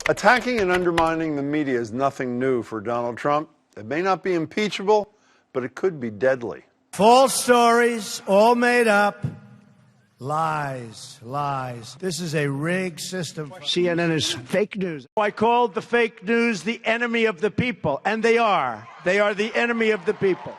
Attacking and undermining the media is nothing new for Donald Trump. It may not be impeachable, but it could be deadly. False stories, all made up. Lies, lies. This is a rigged system. CNN is fake news. I called the fake news the enemy of the people, and they are. They are the enemy of the people.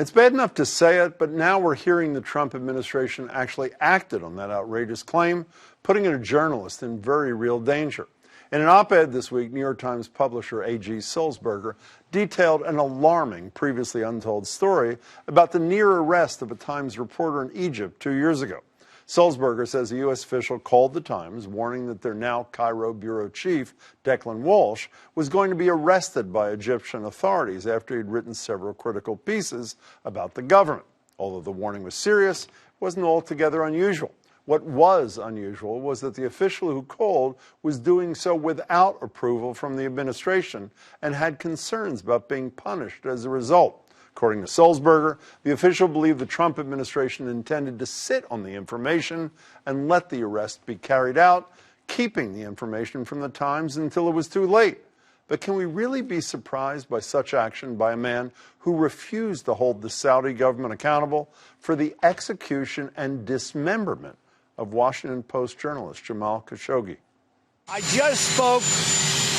It's bad enough to say it, but now we're hearing the Trump administration actually acted on that outrageous claim, putting a journalist in very real danger. In an op-ed this week, New York Times publisher A.G. Sulzberger detailed an alarming, previously untold story about the near arrest of a Times reporter in Egypt 2 years ago. Sulzberger says a U.S. official called the Times, warning that their now Cairo bureau chief, Declan Walsh, was going to be arrested by Egyptian authorities after he'd written several critical pieces about the government. Although the warning was serious, it wasn't altogether unusual. What was unusual was that the official who called was doing so without approval from the administration and had concerns about being punished as a result. According to Sulzberger, the official believed the Trump administration intended to sit on the information and let the arrest be carried out, keeping the information from the Times until it was too late. But can we really be surprised by such action by a man who refused to hold the Saudi government accountable for the execution and dismemberment of Washington Post journalist Jamal Khashoggi? I just spoke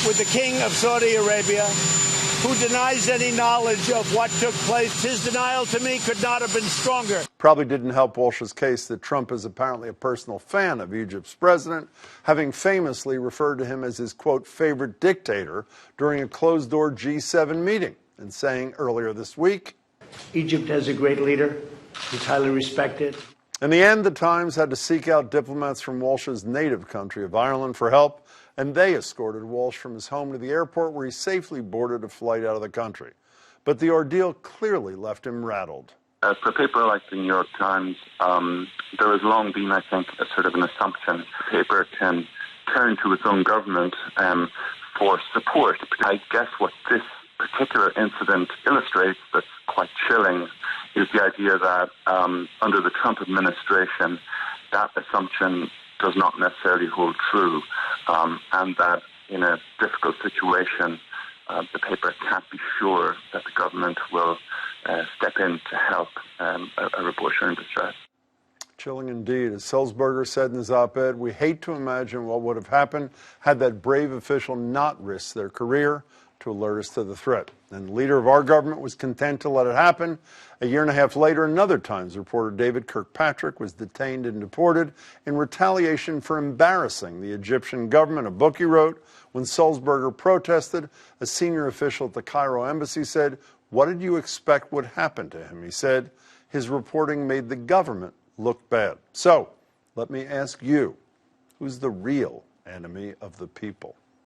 with the King of Saudi Arabia, who denies any knowledge of what took place. His denial to me could not have been stronger. Probably didn't help Walsh's case that Trump is apparently a personal fan of Egypt's president, having famously referred to him as his, quote, favorite dictator during a closed-door G7 meeting, and saying earlier this week, Egypt has a great leader. He's highly respected. In the end, the Times had to seek out diplomats from Walsh's native country of Ireland for help, and they escorted Walsh from his home to the airport where he safely boarded a flight out of the country. But the ordeal clearly left him rattled. For a paper like the New York Times, there has long been, I think, a sort of an assumption the paper can turn to its own government for support. I guess what this particular incident illustrates that's quite chilling is the idea that under the Trump administration, that assumption does not necessarily hold true, and that in a difficult situation, the paper can't be sure that the government will step in to help a reporter in distress. Chilling indeed. As Sulzberger said in his op-ed, we hate to imagine what would have happened had that brave official not risked their career to alert us to the threat. And the leader of our government was content to let it happen. A year and a half later, another Times reporter, David Kirkpatrick, was detained and deported in retaliation for embarrassing the Egyptian government. A book he wrote. When Sulzberger protested, a senior official at the Cairo embassy said, "What did you expect would happen to him?" He said, "His reporting made the government look bad." So, let me ask you, who's the real enemy of the people?